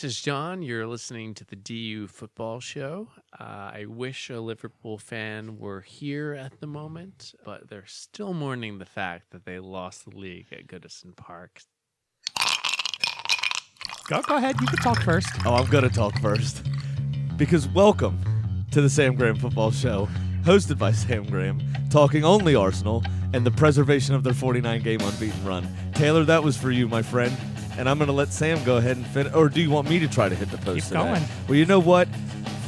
This is John. You're listening to the DU Football Show. I wish a Liverpool fan were here at the moment, but they're still mourning the fact that they lost the league at Goodison Park. Go ahead. You can talk first. Oh, I'm going to talk first. Because welcome to the Sam Graham Football Show, hosted by Sam Graham, talking only Arsenal and the preservation of their 49-game unbeaten run. Taylor, that was for you, my friend. And I'm going to let Sam go ahead and finish. Or do you want me to try to hit the post Keep going. Well, you know what?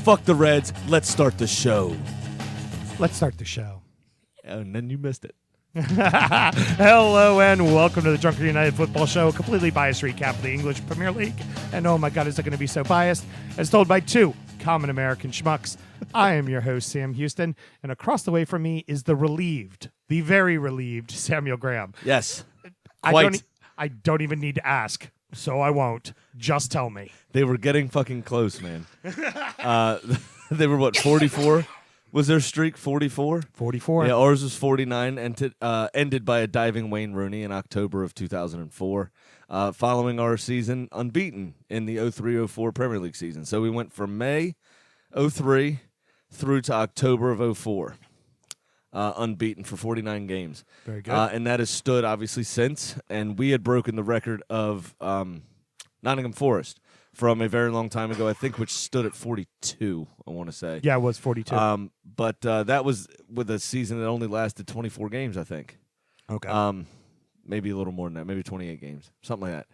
Fuck the Reds. Let's start the show. Let's start the show. And then you missed it. Hello and welcome to the Drunken United Football Show, a completely biased recap of the English Premier League. And oh my God, is it going to be so biased? As told by two common American schmucks. I am your host, Sam Huston, and across the way from me is the very relieved Samuel Graham. Yes. I don't even need to ask, so I won't. Just tell me. They were getting fucking close, man. They were, what, 44? Was their streak 44? 44. Yeah, ours was 49, and ended by a diving Wayne Rooney in October of 2004, following our season unbeaten in the 03-04 Premier League season. So we went from May 03 through to October of 04. Unbeaten for 49 games. Very good. And that has stood, obviously, since. And we had broken the record of Nottingham Forest from a very long time ago, I think, which stood at 42, I want to say. Yeah, it was 42. But that was with a season that only lasted 24 games, I think. Okay. Maybe a little more than that, maybe 28 games, something like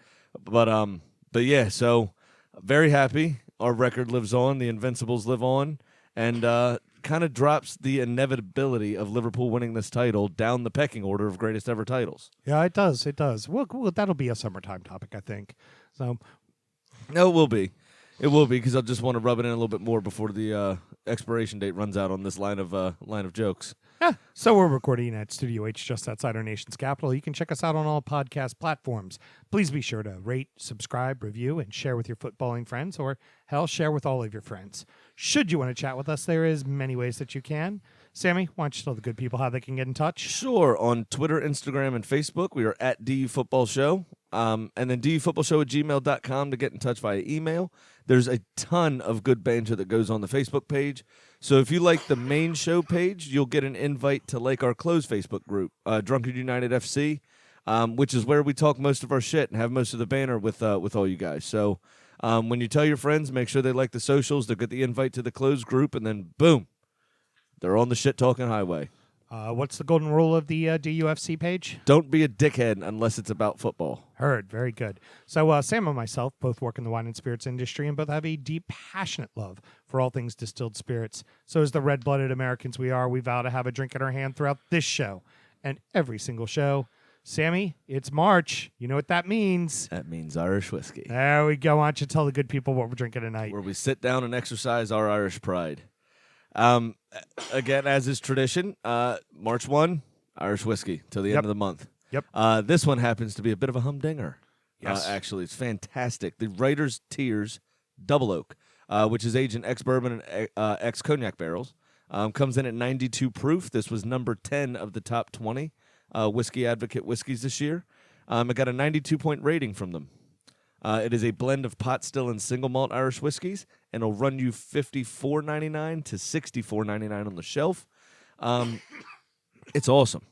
that. But yeah, so very happy. Our record lives on. The Invincibles live on. And kind of drops the inevitability of Liverpool winning this title down the pecking order of greatest ever titles. Yeah, it does. It does. Well, that'll be a summertime topic, I think. So, No, it will be. It will be, because I just want to rub it in a little bit more before the expiration date runs out on this line of jokes. yeah. So we're recording at Studio H just outside our nation's capital. You can check us out on all podcast platforms. Please be sure to rate, subscribe, review, and share with your footballing friends, or hell, share with all of your friends. Should you want to chat with us, there is many ways that you can. Sammy, why don't you tell the good people how they can get in touch? Sure. On Twitter, Instagram, and Facebook, we are at DUfootballshow. And then DUfootballshow@gmail.com to get in touch via email. There's a ton of good banter that goes on the Facebook page. So if you like the main show page, you'll get an invite to like our closed Facebook group, Drunken United FC, which is where we talk most of our shit and have most of the banter with all you guys. So when you tell your friends, make sure they like the socials, they'll get the invite to the closed group, and then boom, they're on the shit-talking highway. What's the golden rule of the DUFC page? Don't be a dickhead unless it's about football. Heard. Very good. So Sam and myself both work in the wine and spirits industry and both have a deep, passionate love for all things distilled spirits. So as the red-blooded Americans we are, we vow to have a drink in our hand throughout this show and every single show. Sammy, it's March. You know what that means. That means Irish whiskey. There we go. Why don't you tell the good people what we're drinking tonight? Where we sit down and exercise our Irish pride. Again, as is tradition, March 1, Irish whiskey till the end of the month. Yep. This one happens to be a bit of a humdinger. Yes. Actually, it's fantastic. The Writer's Tears Double Oak, which is aged in ex-bourbon and ex-cognac barrels, comes in at 92 proof. This was number 10 of the top 20 Whiskey Advocate whiskeys this year. It got a 92-point rating from them. It is a blend of pot still and single malt Irish whiskeys, and it'll run you $54.99 to $64.99 on the shelf. It's awesome.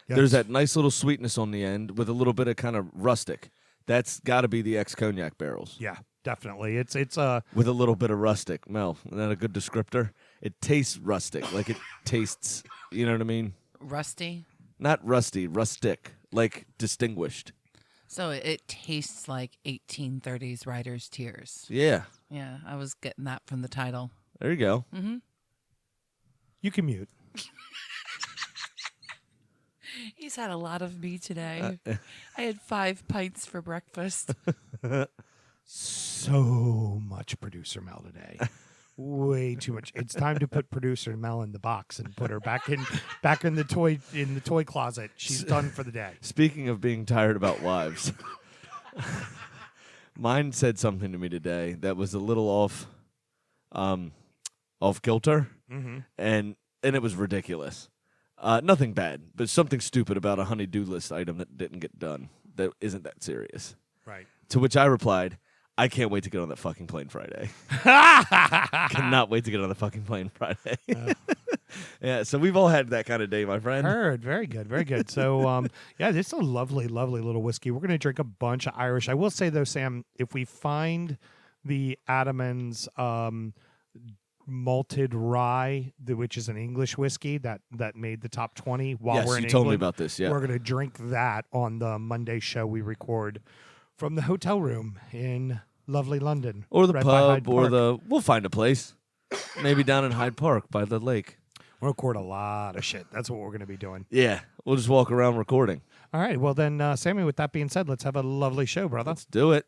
Yes. There's that nice little sweetness on the end with a little bit of kind of rustic. That's got to be the ex-cognac barrels. Yeah, definitely. It's With a little bit of rustic. Mel, isn't that a good descriptor? It tastes rustic, like it tastes, you know what I mean? Rusty? Not rusty, rustic, like distinguished. So it tastes like 1830s writer's tears. Yeah. Yeah, I was getting that from the title. There you go. Mm-hmm. you can mute. He's had a lot of me today. I had 5 pints for breakfast. So much Producer Mel today. Way too much. It's time to put Producer Mel in the box and put her back in the toy closet. She's done for the day. Speaking of being tired about wives, mine said something to me today that was a little off kilter, and it was ridiculous. Nothing bad, but something stupid about a honey-do list item that didn't get done. That isn't that serious. Right. To which I replied, I can't wait to get on that fucking plane Friday. Cannot wait to get on the fucking plane Friday. Yeah, so we've all had that kind of day, my friend. Heard. Very good. Very good. So, yeah, this is a lovely, lovely little whiskey. We're going to drink a bunch of Irish. I will say, though, Sam, if we find the Adamans malted rye, which is an English whiskey that made the top 20 while Yes, we're in you told me England, about this, yeah. we're going to drink that on the Monday show we record from the hotel room in lovely London. Or the right by Hyde pub, or Park. we'll find a place. Maybe down in Hyde Park by the lake. We'll record a lot of shit. That's what we're going to be doing. Yeah, we'll just walk around recording. All right. Well, then, Sammy, with that being said, let's have a lovely show, brother. Let's do it.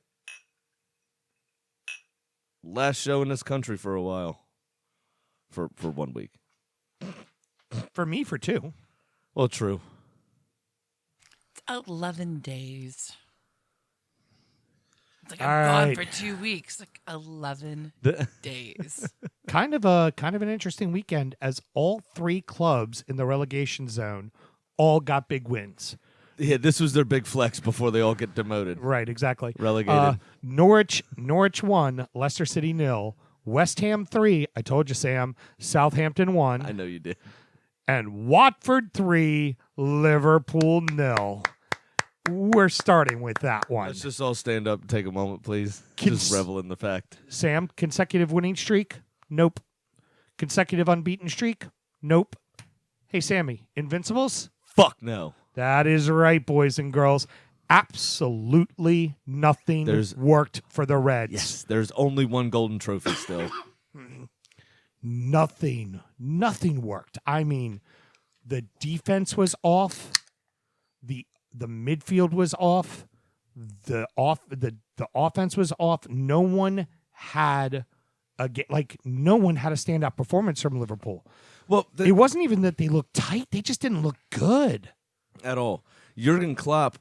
Last show in this country for a while. For 1 week. For me, for 2. Well, true. It's 11 days. It's like All I'm right. gone for 2 weeks. Like 11 days. Kind of an interesting weekend as all 3 clubs in the relegation zone all got big wins. Yeah, this was their big flex before they all get demoted. Right, exactly. Relegated. Norwich 1, Leicester City 0, West Ham 3, I told you, Sam, Southampton 1, I know you did. and Watford 3, Liverpool 0. We're starting with that one. Let's just all stand up and take a moment, please. Cons- Just revel in the fact. Sam, consecutive winning streak? Nope. Consecutive unbeaten streak? Nope. Hey, Sammy, Invincibles? Fuck no. That is right, boys and girls. Absolutely nothing worked for the Reds. Yes, there's only one golden trophy still. Nothing worked. I mean, the defense was off. The midfield was off. The offense was off. No one had a standout performance from Liverpool. Well, It wasn't even that they looked tight. They just didn't look good. at all. Jurgen Klopp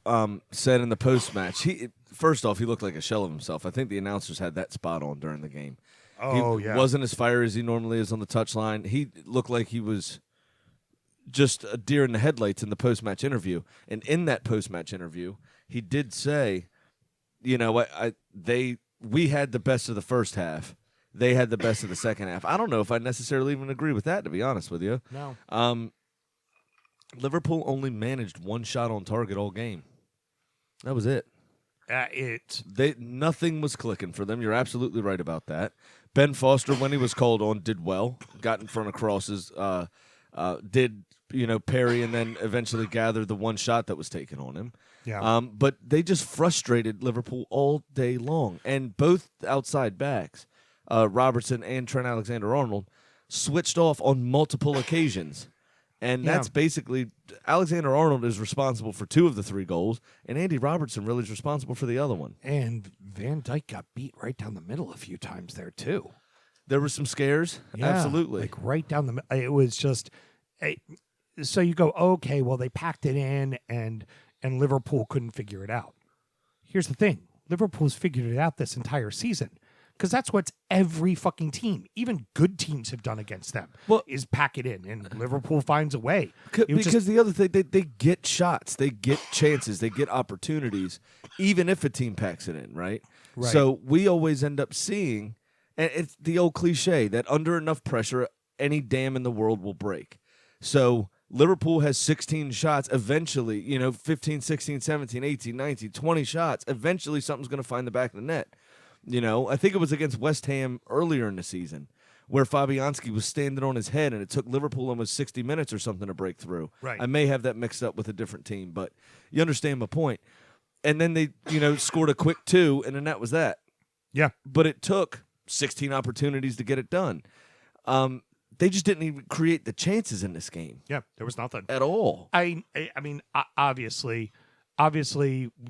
said in the post-match, first off, he looked like a shell of himself. I think the announcers had that spot on during the game. Oh, He yeah. wasn't as fiery as he normally is on the touchline. He looked like he was just a deer in the headlights in the post-match interview. And in that post-match interview, he did say, you know, we had the best of the first half. They had the best of the second half. I don't know if I necessarily even agree with that, to be honest with you. No. Liverpool only managed 1 shot on target all game. That was it. Nothing was clicking for them. You're absolutely right about that. Ben Foster, when he was called on, did well. Got in front of crosses. Did parry and then eventually gathered the 1 shot that was taken on him. Yeah. But they just frustrated Liverpool all day long. And both outside backs, Robertson and Trent Alexander-Arnold, switched off on multiple occasions. And that's basically Alexander-Arnold is responsible for 2 of the 3 goals, and Andy Robertson really is responsible for the other one. And Van Dijk got beat right down the middle a few times there, too. There were some scares, Yeah, absolutely. like right down the middle. It was just so you go, okay, well, they packed it in, and Liverpool couldn't figure it out. Here's the thing. Liverpool's figured it out this entire season. Because that's what every fucking team, even good teams, have done against them, is pack it in. And Liverpool finds a way. Because the other thing, they get shots, they get chances, they get opportunities, even if a team packs it in, right? So we always end up seeing, and it's the old cliche, that under enough pressure, any dam in the world will break. So Liverpool has 16 shots. Eventually, 15, 16, 17, 18, 19, 20 shots. Eventually, something's going to find the back of the net. I think it was against West Ham earlier in the season where Fabianski was standing on his head and it took Liverpool almost 60 minutes or something to break through. Right. I may have that mixed up with a different team, but you understand my point. And then they, scored a quick 2, and then that was that. Yeah. But it took 16 opportunities to get it done. They just didn't even create the chances in this game. Yeah, there was nothing. At all. I mean, obviously,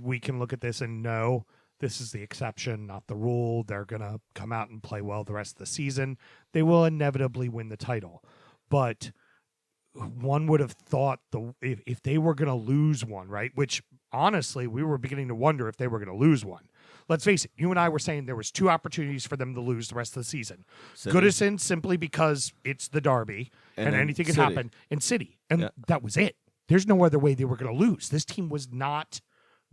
we can look at this and know this is the exception, not the rule. They're going to come out and play well the rest of the season. They will inevitably win the title. But one would have thought if they were going to lose one, right? Which, honestly, we were beginning to wonder if they were going to lose one. Let's face it, you and I were saying there was 2 opportunities for them to lose the rest of the season. Goodison, simply because it's the derby, and anything can happen, and City. And that was it. There's no other way they were going to lose. This team was not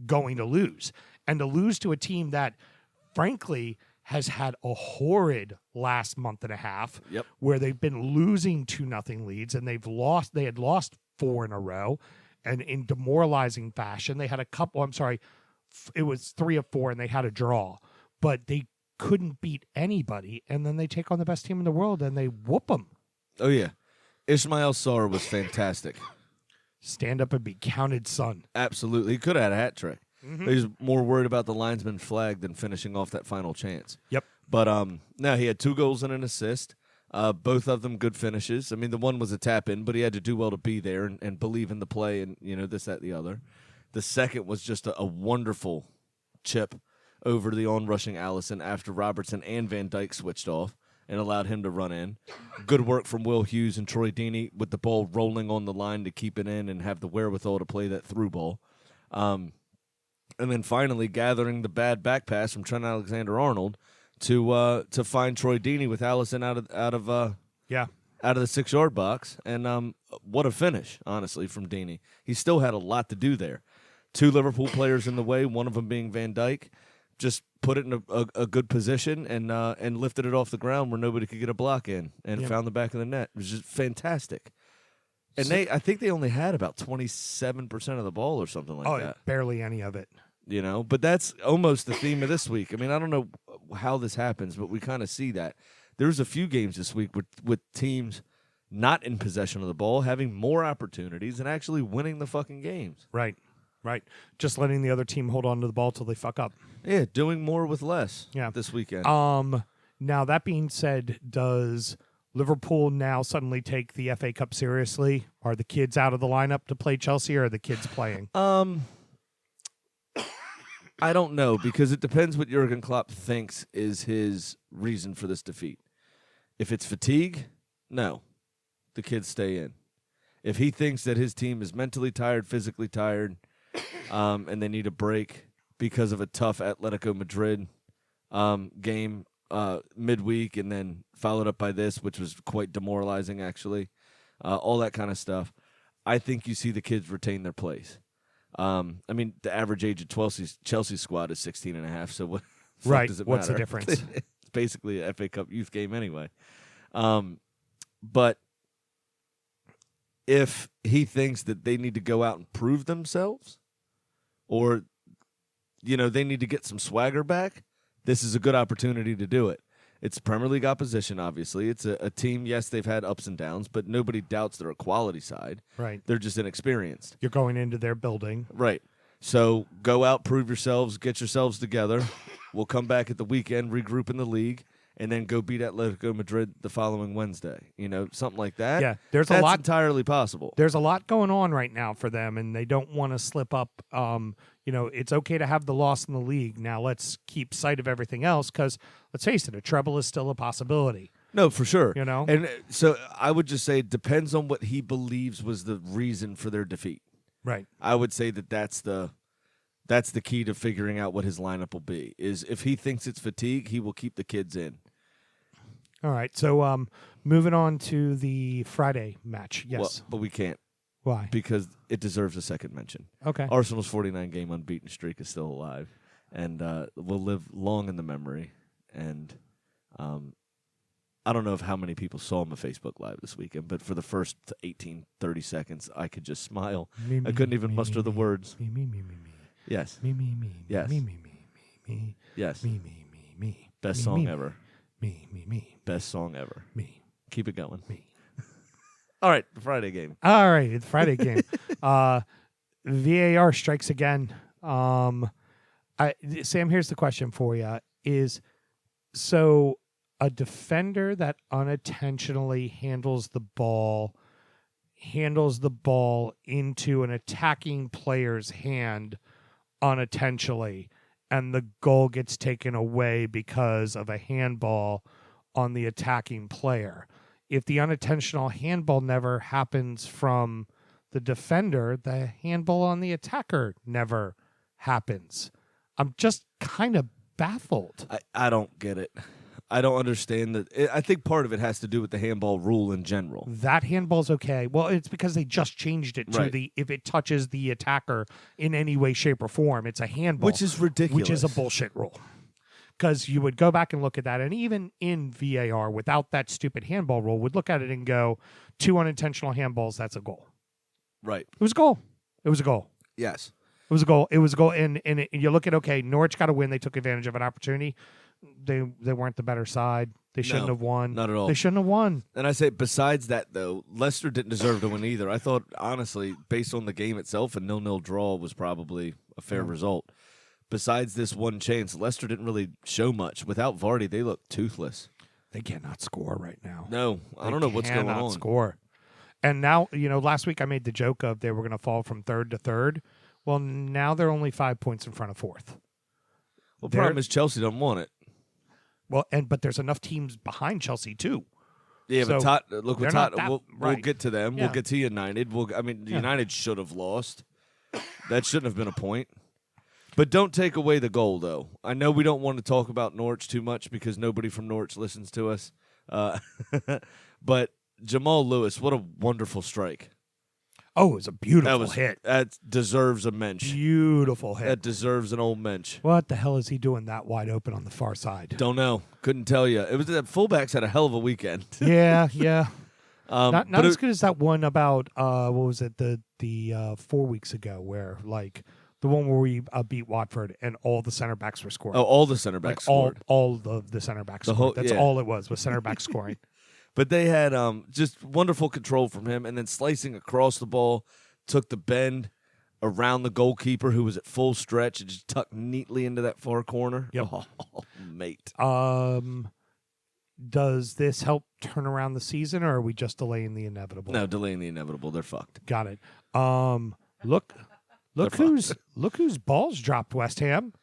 going to lose. And to lose to a team that frankly, has had a horrid last month and a half. Yep. Where they've been losing 2-0 leads, and they had lost 4 in a row, and in demoralizing fashion. They had a couple. I'm sorry, it was 3 of 4, and they had a draw, but they couldn't beat anybody. And then they take on the best team in the world, and they whoop them. Oh yeah, Ismail Sarr was fantastic. Stand up and be counted, son. Absolutely, he could have had a hat trick. Mm-hmm. He was more worried about the linesman flag than finishing off that final chance. Yep. But no, he had 2 goals and an assist. Both of them good finishes. I mean, the one was a tap in, but he had to do well to be there and believe in the play and this, that, the other. The second was just a wonderful chip over the on-rushing Allison after Robertson and Van Dijk switched off and allowed him to run in. Good work from Will Hughes and Troy Deeney with the ball rolling on the line to keep it in and have the wherewithal to play that through ball. And then finally gathering the bad back pass from Trent Alexander-Arnold to find Troy Deeney with Allison out of the 6-yard box. And what a finish, honestly, from Deeney. He still had a lot to do there. 2 Liverpool players in the way, one of them being Van Dijk. Just put it in a good position and lifted it off the ground where nobody could get a block in and found the back of the net. It was just fantastic. And I think they only had about 27% of the ball or something like that. Barely any of it. But that's almost the theme of this week. I mean, I don't know how this happens, but we kind of see that. There's a few games this week with teams not in possession of the ball, having more opportunities and actually winning the fucking games. Right. Just letting the other team hold on to the ball till they fuck up. Yeah, doing more with less this weekend. Now, that being said, does Liverpool now suddenly take the FA Cup seriously? Are the kids out of the lineup to play Chelsea, or are the kids playing? I don't know, because it depends what Jurgen Klopp thinks is his reason for this defeat. If it's fatigue, no, the kids stay in. If he thinks that his team is mentally tired, physically tired, and they need a break because of a tough Atletico Madrid game midweek and then followed up by this, which was quite demoralizing, actually, all that kind of stuff, I think you see the kids retain their place. I mean, the average age of Chelsea's squad is 16 and a half, so what does it matter? What's the difference? It's basically an FA Cup youth game anyway. But if he thinks that they need to go out and prove themselves, or, they need to get some swagger back, this is a good opportunity to do it. It's Premier League opposition, obviously. It's a team, yes, they've had ups and downs, but nobody doubts their quality side. Right. They're just inexperienced. You're going into their building. Right. So go out, prove yourselves, get yourselves together. We'll come back at the weekend, regroup in the league, and then go beat Atletico Madrid the following Wednesday. Something like that. Yeah, that's entirely possible. There's a lot going on right now for them, and they don't want to slip up. It's okay to have the loss in the league. Now let's keep sight of everything else, because let's face it, a treble is still a possibility. No, for sure. And so I would just say it depends on what he believes was the reason for their defeat. Right. I would say that's the key to figuring out what his lineup will be. Is if he thinks it's fatigue, he will keep the kids in. All right. So moving on to the Friday match. Yes. Well, but we can't. Why? Because it deserves a second mention. Okay. Arsenal's 49-game unbeaten streak is still alive, and will live long in the memory. And I don't know how many people saw my Facebook Live this weekend, but for the first 30 seconds, I could just smile. I couldn't even muster the words. Me. Yes. Me. Yes. Me. Yes. Me. Best song ever. Me. Best song ever. Me. Keep it going. Me. All right, the Friday game. All right, the Friday game. VAR strikes again. Sam, here's the question for you: so a defender that unintentionally handles the ball into an attacking player's hand unintentionally, and the goal gets taken away because of a handball on the attacking player. If the unintentional handball never happens from the defender, the handball on the attacker never happens. I'm just kind of baffled. I don't get it. I don't understand that. I think part of it has to do with the handball rule in general. That handball's okay. Well, it's because they just changed it to right. If it touches the attacker in any way, shape, or form, it's a handball. Which is ridiculous. Which is a bullshit rule. because you would go back and look at that, and even in VAR, without that stupid handball rule, would look at it and go, 2 unintentional handballs, that's a goal. Right. It was a goal. It was a goal. Yes. It was a goal. It was a goal. And you look at, okay, Norwich got a win. They took advantage of an opportunity. They weren't the better side. They shouldn't have won. Not at all. They shouldn't have won. And I say, besides that, though, Leicester didn't deserve to win either. I thought, honestly, based on the game itself, a 0-0 draw was probably a fair result. Besides this one chance, Leicester didn't really show much. Without Vardy, they look toothless. They cannot score right now. No, I don't know what's going on. Score. And now, last week I made the joke of they were going to fall from third to third. Well, now they're only 5 points in front of fourth. Well, the problem is Chelsea don't want it. Well, but there's enough teams behind Chelsea too. Yeah, So but look what Tottenham. We'll get to them. Yeah. We'll get to United. United should have lost. That shouldn't have been a point. But don't take away the goal, though. I know we don't want to talk about Norwich too much because nobody from Norwich listens to us. But Jamal Lewis, what a wonderful strike. Oh, it was a beautiful hit. That deserves a mensch. Beautiful hit. That deserves an old mensch. What the hell is he doing that wide open on the far side? Don't know. Couldn't tell you. It was that fullbacks had a hell of a weekend. Yeah. Not but as good as that one about what was it the 4 weeks ago where like the one where we beat Watford and all the center backs were scoring. Oh, all the center backs scored. All of the center backs scored. That's all it was center backs scoring. But they had just wonderful control from him, and then slicing across the ball, took the bend around the goalkeeper who was at full stretch and just tucked neatly into that far corner. Yep. Oh, mate. Does this help turn around the season, or are we just delaying the inevitable? No, delaying the inevitable. They're fucked. Got it. Look whose balls dropped West Ham.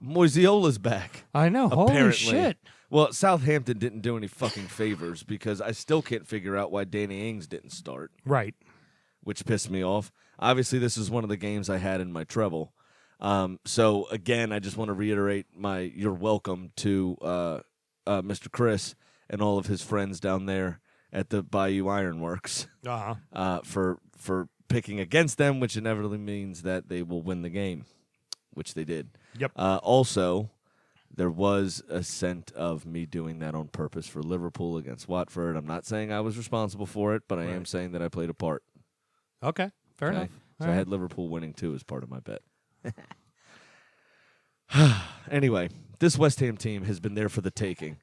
Moisiola's back. I know. Apparently. Holy shit. Well, Southampton didn't do any fucking favors because I still can't figure out why Danny Ings didn't start. Right. Which pissed me off. Obviously, this is one of the games I had in my treble. So, again, I just want to reiterate you're welcome to Mr. Chris and all of his friends down there at the Bayou Ironworks for picking against them, which inevitably means that they will win the game, which they did. Yep. Also, there was a scent of me doing that on purpose for Liverpool against Watford. I'm not saying I was responsible for it, but I am saying that I played a part. Okay, fair enough. So I had Liverpool winning, too, as part of my bet. Anyway, this West Ham team has been there for the taking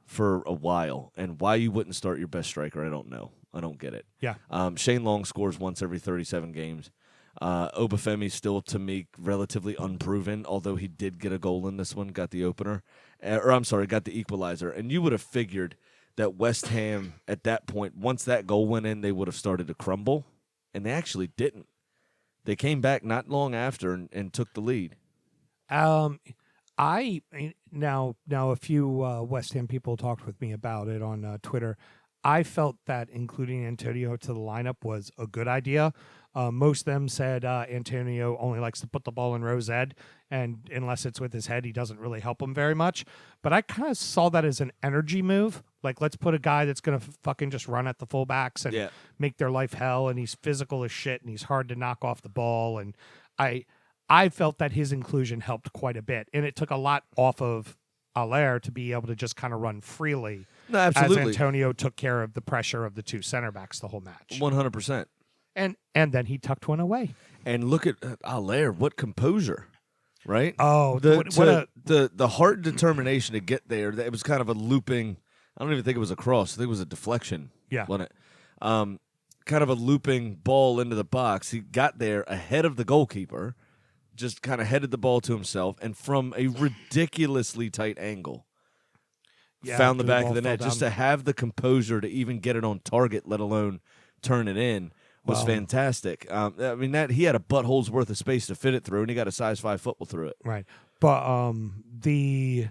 for a while, and why you wouldn't start your best striker, I don't know. I don't get it. Yeah. Shane Long scores once every 37 games. Obafemi's still, to me, relatively unproven, although he did get a goal in this one, got the opener. Got the equalizer. And you would have figured that West Ham, at that point, once that goal went in, they would have started to crumble, and they actually didn't. They came back not long after and took the lead. Now a few West Ham people talked with me about it on Twitter. I felt that including Antonio to the lineup was a good idea. Most of them said Antonio only likes to put the ball in Rowe's head, and unless it's with his head, he doesn't really help him very much. But I kind of saw that as an energy move. Like, let's put a guy that's going to fucking just run at the fullbacks and make their life hell, and he's physical as shit, and he's hard to knock off the ball. And I felt that his inclusion helped quite a bit, and it took a lot off of Allaire to be able to just kind of run freely. No, absolutely. As Antonio took care of the pressure of the two center backs the whole match. 100%. And then he tucked one away. And look at Allaire, what composure, right? Oh, the heart and determination to get there. It was kind of a looping. I don't even think it was a cross. I think it was a deflection. Yeah. Wasn't it? Kind of a looping ball into the box. He got there ahead of the goalkeeper, just kind of headed the ball to himself, and from a ridiculously tight angle, found the back of the net. Just to have the composure to even get it on target, let alone turn it in, was fantastic. He had a butthole's worth of space to fit it through, and he got a size 5 football through it. Right. But the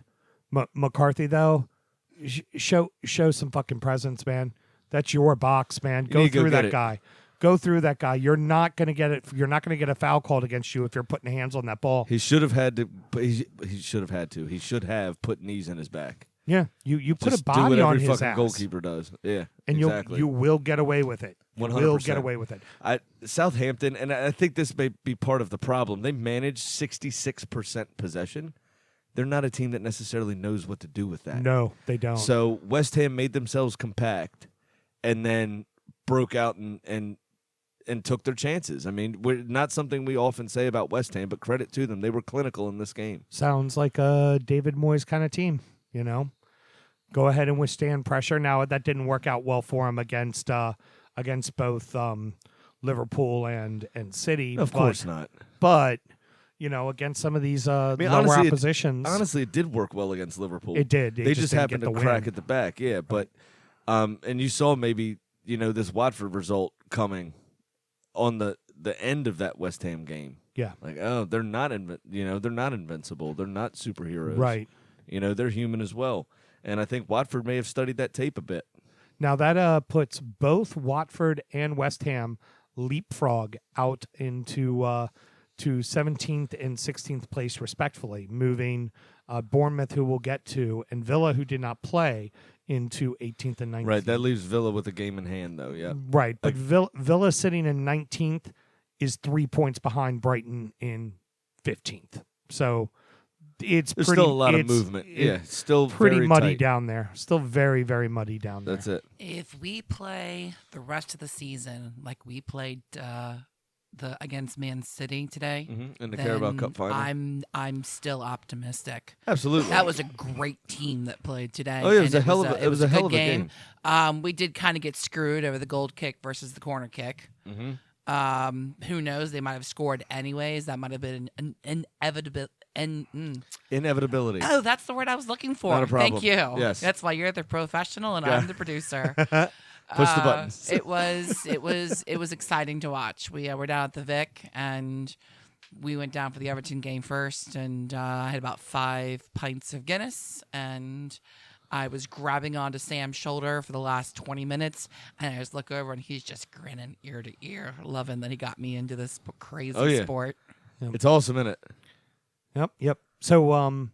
McCarthy, though, show some fucking presence, man. That's your box, man. Go through that guy. Go through that guy. You're not going to get it. You're not going to get a foul called against you if you're putting hands on that ball. He should have had to. He should have had to. He should have put knees in his back. Yeah, you put Just a body do what on every his fucking ass, goalkeeper does. Yeah, and exactly. you will get away with it. 100%. Will get away with it. Southampton, and I think this may be part of the problem. They managed 66% possession. they're not a team that necessarily knows what to do with that. No, they don't. So West Ham made themselves compact and then broke out and took their chances. I mean, not something we often say about West Ham, but credit to them. They were clinical in this game. Sounds like a David Moyes kind of team, you know. Go ahead and withstand pressure. Now, that didn't work out well for them against both Liverpool and City. Of course not. But, you know, against some of these lower oppositions. Honestly, it did work well against Liverpool. It did. They just happened to crack win. at the back, yeah. But and you saw maybe, you know, this Watford result coming on the end of that West Ham game. Yeah. Like, oh, they're not invincible. They're not superheroes. Right. You know, they're human as well. And I think Watford may have studied that tape a bit. Now that puts both Watford and West Ham leapfrog out into to 17th and 16th place respectively, moving Bournemouth, who we'll get to, and Villa, who did not play, into 18th and 19th. Right, that leaves Villa with a game in hand, though, yeah. Right, but Villa sitting in 19th is 3 points behind Brighton in 15th. So there's still a lot of movement. Yeah, still pretty very muddy tight. down there. Still very, very muddy down there. That's it. If we play the rest of the season like we played against Man City today, In the then Carabao Cup final. I'm still optimistic. Absolutely. That was a great team that played today. Oh, yeah, it was and a hell of a- it was a good hell of a game. We did kind of get screwed over the goal kick versus the corner kick. Who knows? They might have scored anyways. That might have been an inevitable. Inevitability. Oh, that's the word I was looking for. Not a problem. Thank you. Yes. That's why you're the professional and I'm the producer. Push the buttons. It was exciting to watch. We were down at the Vic and we went down for the Everton game first, and I had about 5 pints of Guinness, and I was grabbing onto Sam's shoulder for the last 20 minutes, and I just look over and he's just grinning ear to ear, loving that he got me into this crazy sport. It's awesome, isn't it? Yep. So,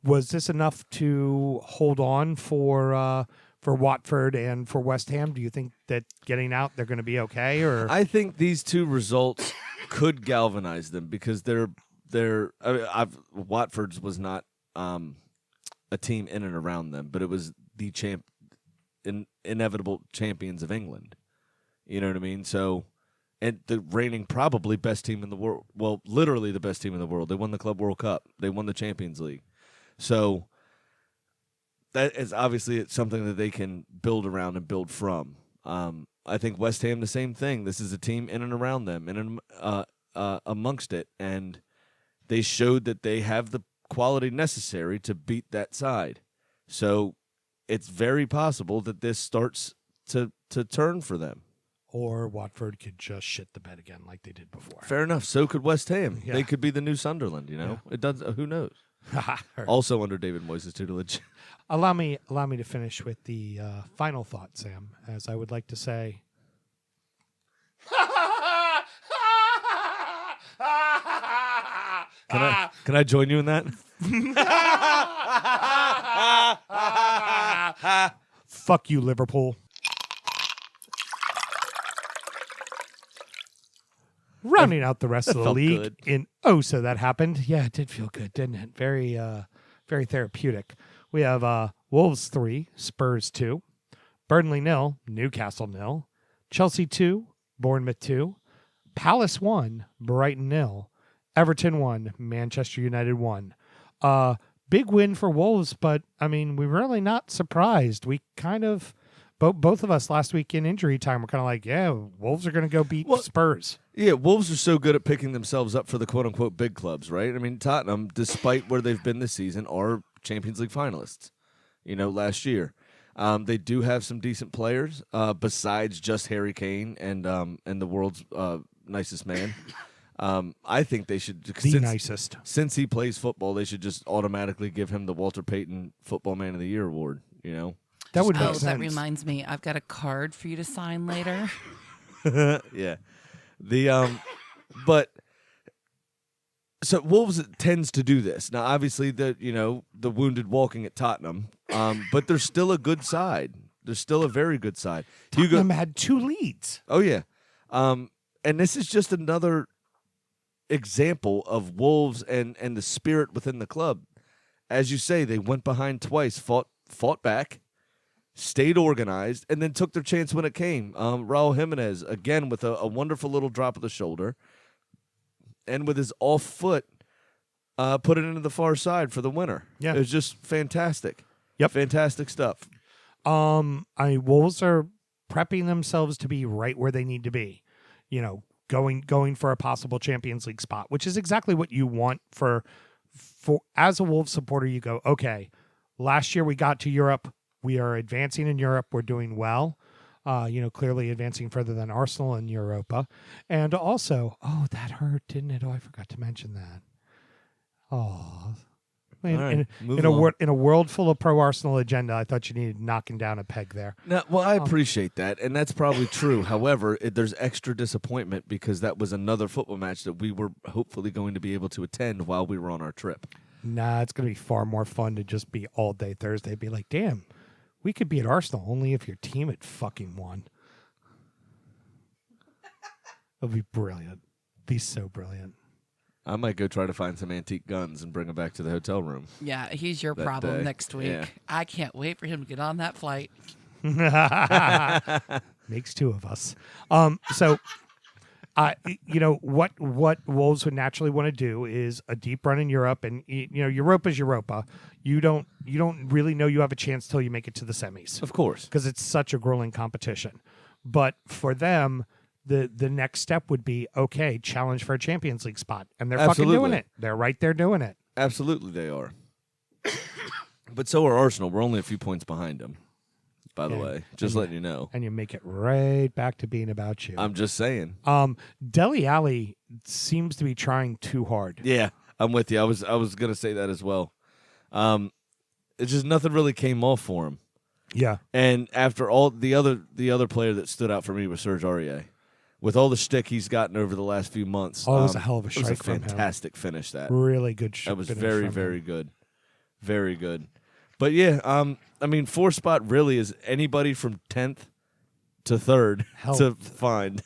was this enough to hold on for Watford and for West Ham? Do you think that getting out, they're going to be okay? Or I think these two results could galvanize them because Watford's was not a team in and around them, but it was the inevitable champions of England. You know what I mean? So, and the reigning probably best team in the world. Well, literally the best team in the world. They won the Club World Cup. They won the Champions League. So that is obviously something that they can build around and build from. I think West Ham, the same thing. This is a team in and around them, and amongst it, and they showed that they have the quality necessary to beat that side. So it's very possible that this starts to turn for them. Or Watford could just shit the bed again like they did before. Fair enough. So could West Ham. Yeah. They could be the new Sunderland, you know? It does. Who knows? Also under David Moyes' tutelage. Allow me to finish with the final thought, Sam, as I would like to say. Can I join you in that? Fuck you, Liverpool. Rounding out the rest of the felt league good. so that happened. Yeah, it did feel good, didn't it? Very very therapeutic. We have Wolves 3, Spurs 2, Burnley 0, Newcastle 0, Chelsea 2, Bournemouth 2, Palace 1, Brighton 0, Everton 1, Manchester United 1. Big win for Wolves, but I mean, we're really not surprised. We kind of both of us last week in injury time were kind of like, yeah, Wolves are going to go beat Spurs. Yeah, Wolves are so good at picking themselves up for the quote-unquote big clubs, right? I mean, Tottenham, despite where they've been this season, are Champions League finalists, last year. They do have some decent players besides just Harry Kane and the world's nicest man. I think they should... Nicest. Since he plays football, they should just automatically give him the Walter Payton Football Man of the Year award, That would make Oh, sense. that reminds me. I've got a card for you to sign later. Yeah. But so Wolves tends to do this. Now, obviously, the wounded walking at Tottenham, but they're still a good side. They're still a very good side. Tottenham had 2 leads. Oh, yeah. And this is just another example of Wolves and the spirit within the club. As you say, they went behind twice, fought back, stayed organized, and then took their chance when it came. Raul Jimenez, again, with a wonderful little drop of the shoulder, and with his off foot, put it into the far side for the winner. Yeah. It was just fantastic. Yep. Fantastic stuff. Wolves are prepping themselves to be right where they need to be. Going for a possible Champions League spot, which is exactly what you want for as a Wolves supporter. You go, okay, last year we got to Europe. We are advancing in Europe. We're doing well. Clearly advancing further than Arsenal in Europa. And also, that hurt, didn't it? Oh, I forgot to mention that. Oh, in a world full of pro Arsenal agenda, I thought you needed knocking down a peg there. No, well, I appreciate that, and that's probably true. However, there's extra disappointment because that was another football match that we were hopefully going to be able to attend while we were on our trip. Nah, it's going to be far more fun to just be all day Thursday. Be like, damn, we could be at Arsenal only if your team had fucking won. It'll be brilliant. Be so brilliant. I might go try to find some antique guns and bring them back to the hotel room. Yeah, he's your that problem day. next week. Yeah. I can't wait for him to get on that flight. Makes two of us. What Wolves would naturally want to do is a deep run in Europe, and Europa's Europa. You don't really know you have a chance till you make it to the semis, Of course. because it's such a grueling competition. But for them, the next step would be, okay, challenge for a Champions League spot, and they're fucking doing it. They're right there doing it. Absolutely, they are. But so are Arsenal. We're only a few points behind them, by the way. Just letting you know. And you make it right back to being about you. I'm just saying. Dele Alli seems to be trying too hard. Yeah, I'm with you. I was going to say that as well. It's just nothing really came off for him. Yeah. And after all, the other player that stood out for me was Serge Aurier. With all the shtick he's gotten over the last few months. It was a hell of a It was a strike from him. fantastic finish, that. Really good That was finish very, from very him. good. Very good. But yeah, fourth spot really is anybody from 10th to 3rd Hell. to find.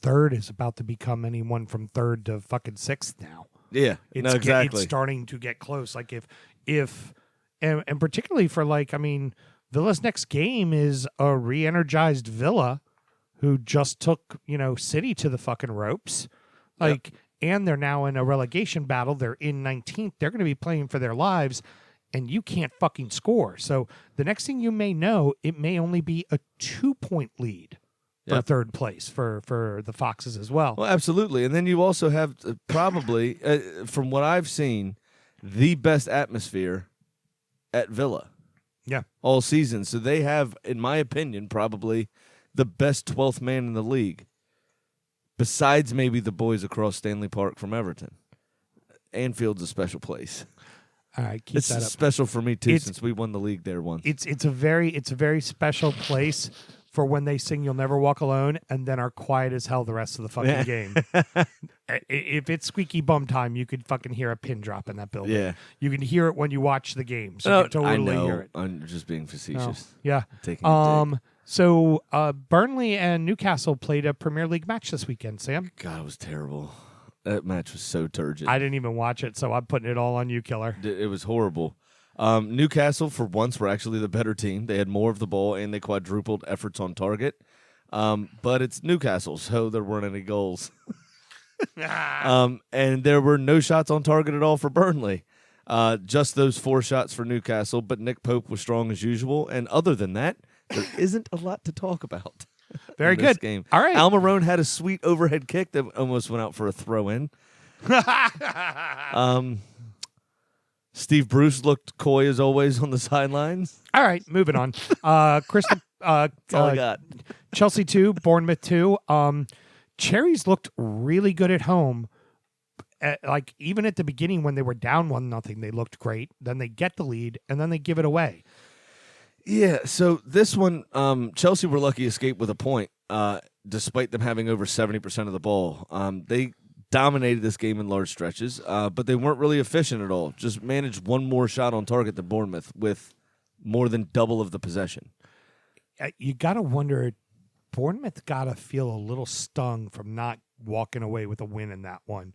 Third is about to become anyone from 3rd to fucking 6th now. Yeah, exactly. It's starting to get close. Like if and particularly for Villa's next game is a re-energized Villa who just took, City to the fucking ropes. And they're now in a relegation battle. They're in 19th. They're going to be playing for their lives, and you can't fucking score. So the next thing you may know, it may only be a 2-point lead for third place for the Foxes as well. Well, absolutely. And then you also have probably, from what I've seen, the best atmosphere at Villa. Yeah. All season. So they have, in my opinion, probably the best 12th man in the league. Besides maybe the boys across Stanley Park from Everton. Anfield's a special place. All right, keep It's that up. special for me too, since we won the league there once. It's a very special place for when they sing "You'll Never Walk Alone" and then are quiet as hell the rest of the fucking game. If it's squeaky bum time, you could fucking hear a pin drop in that building. Yeah. You can hear it when you watch the games. You No, can totally I know. hear it. I'm just being facetious. Yeah. Taking a dig. So Burnley and Newcastle played a Premier League match this weekend, Sam. God, it was terrible. That match was so turgid. I didn't even watch it, so I'm putting it all on you, Killer. It was horrible. Newcastle, for once, were actually the better team. They had more of the ball, and they quadrupled efforts on target. But it's Newcastle, so there weren't any goals. And there were no shots on target at all for Burnley. Just those 4 shots for Newcastle, but Nick Pope was strong as usual. And other than that, there isn't a lot to talk about. Very in this good. Game. All right. Almiron had a sweet overhead kick that almost went out for a throw-in. Steve Bruce looked coy as always on the sidelines. All right, moving on. Crystal, That's all I got. Chelsea 2, Bournemouth 2. Cherries looked really good at home. Even at the beginning when they were down 1-0, they looked great. Then they get the lead, and then they give it away. Yeah, so this one, Chelsea were lucky to escape with a point, despite them having over 70% of the ball. They dominated this game in large stretches, but they weren't really efficient at all. Just managed one more shot on target than Bournemouth with more than double of the possession. You got to wonder, Bournemouth got to feel a little stung from not walking away with a win in that one.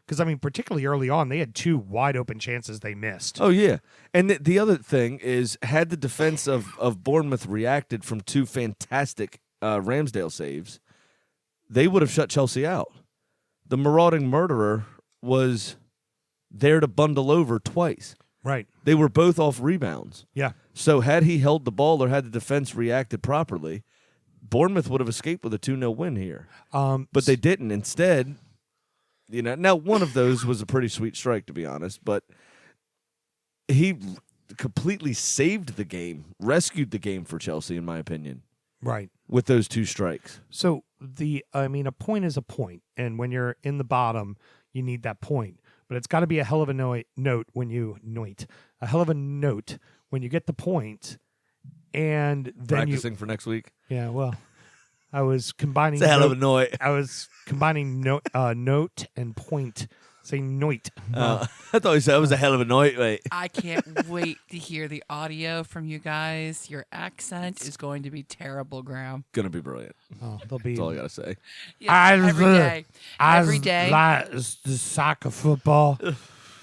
Because, I mean, particularly early on, they had 2 wide-open chances they missed. Oh, yeah. And the other thing is, had the defense of Bournemouth reacted from 2 fantastic Ramsdale saves, they would have shut Chelsea out. The marauding murderer was there to bundle over twice. Right. They were both off rebounds. Yeah. So had he held the ball or had the defense reacted properly, Bournemouth would have escaped with a 2-0 win here. But they didn't. Instead, now one of those was a pretty sweet strike, to be honest, but he completely saved the game, rescued the game for Chelsea, in my opinion. Right. With those 2 strikes. So, a point is a point. And when you're in the bottom, you need that point. But it's got to be a hell of a note when you get the point, and then Practicing for next week. Yeah, well, I was combining. It's a hell of a note. I was combining note and point. Say noit. I thought you said it was a hell of a night, mate. I can't wait to hear the audio from you guys. Your accent is going to be terrible, Graham. Gonna be brilliant. They'll be. That's all I gotta say. Yeah, every day. Every I day. like the soccer football,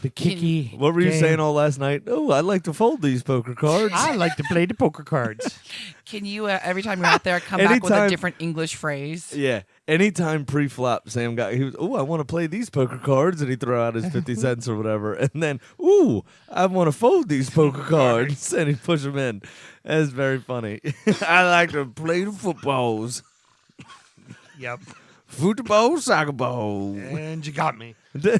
the kicky. What were you game. saying all last night? Oh, I like to fold these poker cards. I like to play the poker cards. Can you, every time you're out there, come back with a different English phrase? Yeah. Anytime pre-flop, Sam he was, I want to play these poker cards, and he throw out his 50 cents or whatever. And then, I want to fold these poker cards, and he push them in. That's very funny. I like to play the footballs. Yep. Football, soccer ball. And you got me. Hey,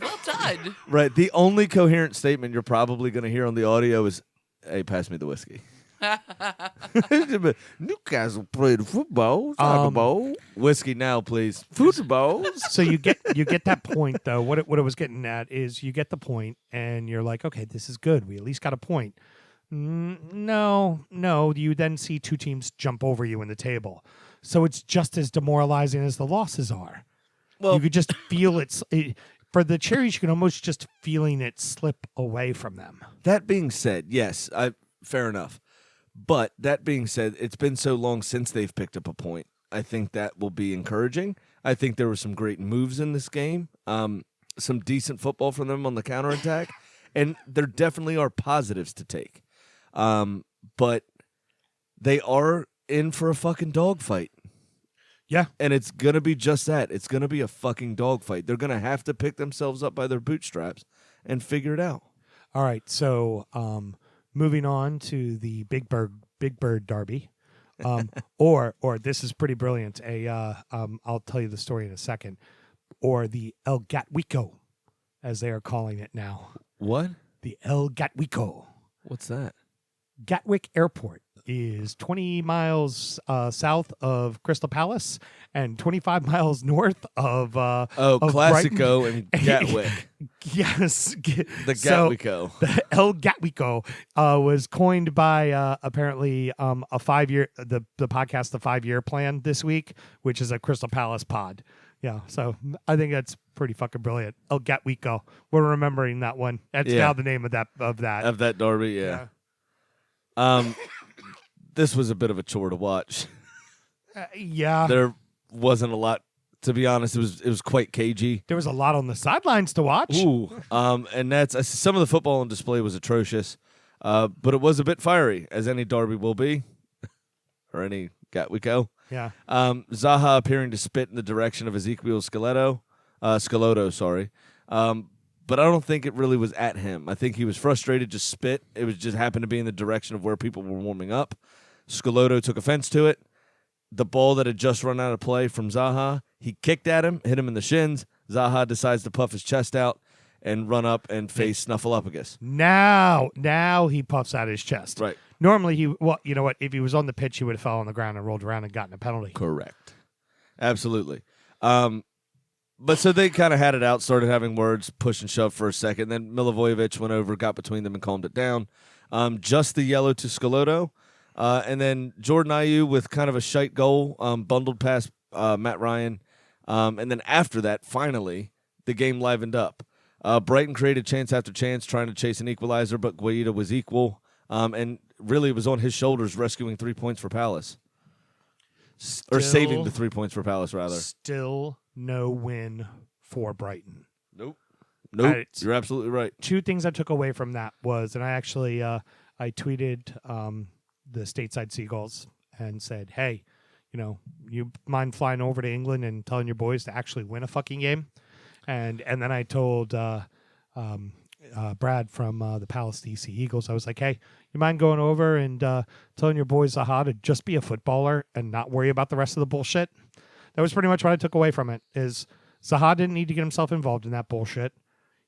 well done. Right. The only coherent statement you're probably going to hear on the audio is, hey, pass me the whiskey. Newcastle played football, soccer ball. Whiskey now, please. Footballs. So you get that point, though. What it was getting at is you get the point, and you're like, okay, this is good. We at least got a point. No. You then see 2 teams jump over you in the table. So it's just as demoralizing as the losses are. Well, you could just feel for the Cherries, you can almost just feeling it slip away from them. That being said, yes, fair enough. But that being said, it's been so long since they've picked up a point. I think that will be encouraging. I think there were some great moves in this game, some decent football from them on the counterattack, and there definitely are positives to take. But they are in for a fucking dogfight. Yeah. And it's going to be just that. It's going to be a fucking dogfight. They're going to have to pick themselves up by their bootstraps and figure it out. All right, so moving on to the Big Bird Derby, or this is pretty brilliant. I'll tell you the story in a second. Or the El Gatwico, as they are calling it now. What? The El Gatwico. What's that? Gatwick Airport is 20 miles south of Crystal Palace and 25 miles north of Classico and Gatwick. Yes. The Gatwico. The El Gatwico was coined by apparently a 5-year, the podcast, The 5-Year Plan this week, which is a Crystal Palace pod. Yeah, so I think that's pretty fucking brilliant. El Gatwico. We're remembering that one. That's now the name of that. Of that derby, yeah. This was a bit of a chore to watch. Yeah. There wasn't a lot, to be honest. It was quite cagey. There was a lot on the sidelines to watch. Ooh. And that's some of the football on display was atrocious. But it was a bit fiery, as any derby will be. Or any Gatwico. Yeah. Zaha appearing to spit in the direction of Ezequiel Scalotto, sorry. But I don't think it really was at him. I think he was frustrated, just spit. It was just happened to be in the direction of where people were warming up. Scalotto took offense to it. The ball that had just run out of play from Zaha, he kicked at him, hit him in the shins. Zaha decides to puff his chest out and run up and face Snuffleupagus. Now he puffs out his chest. Right. Normally, you know what? If he was on the pitch, he would have fell on the ground and rolled around and gotten a penalty. Correct. Absolutely. But so they kind of had it out, started having words, push and shove for a second. Then Milivojevic went over, got between them, and calmed it down. Just the yellow to Scalotto. And then Jordan Ayew with kind of a shite goal, bundled past Matt Ryan. And then after that, finally, the game livened up. Brighton created chance after chance trying to chase an equalizer, but Guaita was equal. And really it was on his shoulders rescuing 3 points for Palace. Or saving the 3 points for Palace, rather. Still no win for Brighton. Nope. Right. You're absolutely right. 2 things I took away from that was, and I actually I tweeted the Stateside Seagulls and said, hey, you mind flying over to England and telling your boys to actually win a fucking game? And then I told Brad from the Palace DC Eagles, I was like, hey, you mind going over and telling your boys Zaha to just be a footballer and not worry about the rest of the bullshit? That was pretty much what I took away from it, is Zaha didn't need to get himself involved in that bullshit.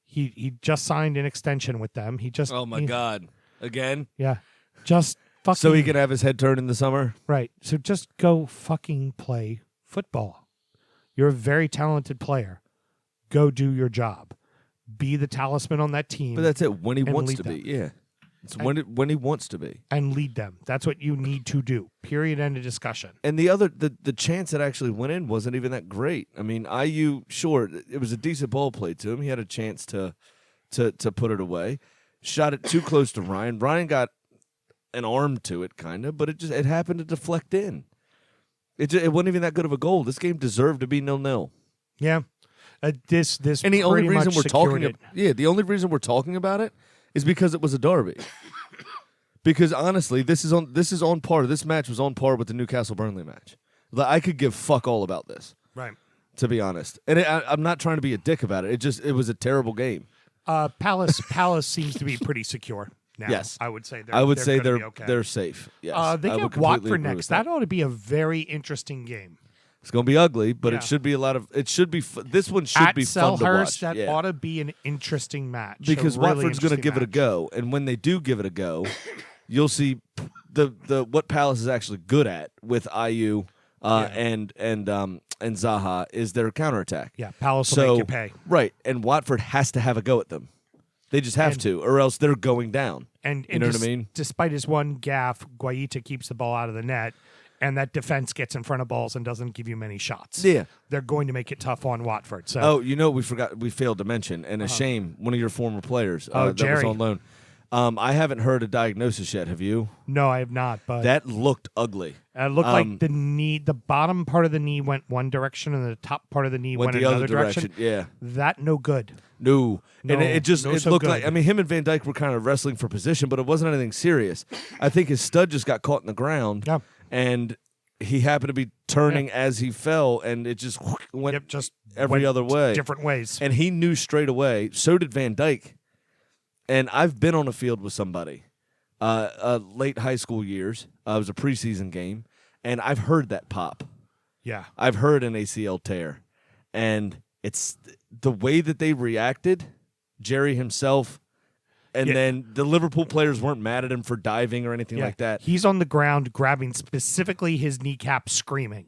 He just signed an extension with them. Oh, my God. Again? Yeah. Just fucking... So he can have his head turned in the summer? Right. So just go fucking play football. You're a very talented player. Go do your job. Be the talisman on that team. But that's it. When he wants lead to them. be, yeah. It's when he wants to be. And lead them. That's what you need to do. Period. End of discussion. And the chance that actually went in wasn't even that great. I mean, IU, sure, it was a decent ball played to him. He had a chance to put it away. Shot it too close to Ryan. Ryan got an arm to it, kind of, but it happened to deflect in. It wasn't even that good of a goal. This game deserved to be 0-0. Yeah. This And the only pretty reason much we're talking secured the only reason we're talking about it is because it was a derby. Because honestly, this is on par. This match was on par with the Newcastle Burnley match. I could give fuck all about this. Right. To be honest, and I'm not trying to be a dick about it. It was a terrible game. Palace seems to be pretty secure now. Yes, I would say they're okay. they're safe. Yes, they I would get completely Watford agree next. with That ought to be a very interesting game. It's going to be ugly, but Yeah. it should be It should be. This one should be fun to watch. That yeah. ought to be an interesting match. Because really Watford's going to give it a go, and when they do give it a go, you'll see the what Palace is actually good at with IU and Zaha is their counterattack. Yeah, Palace will make you pay. Right, and Watford has to have a go at them. They just have to, or else they're going down. And you know what I mean? Despite his one gaff, Guaita keeps the ball out of the net, and that defense gets in front of balls and doesn't give you many shots. Yeah. They're going to make it tough on Watford. So. Oh, we failed to mention, and a shame, one of your former players that was Jerry. on loan. I haven't heard a diagnosis yet, have you? No, I have not. But that looked ugly. It looked like the bottom part of the knee went one direction and the top part of the knee went the another other direction. Yeah. That no good. No. And it so looked good. like, I mean, him and Van Dijk were kind of wrestling for position, but it wasn't anything serious. I think his stud just got caught in the ground. Yeah. And he happened to be turning as he fell, and it just went just every went other way. Different ways. And he knew straight away. So did Van Dijk. And I've been on a field with somebody, late high school years. It was a preseason game, and I've heard that pop. Yeah. I've heard an ACL tear. And it's the way that they reacted, Jerry himself, and then the Liverpool players weren't mad at him for diving or anything like that. He's on the ground grabbing specifically his kneecap, screaming.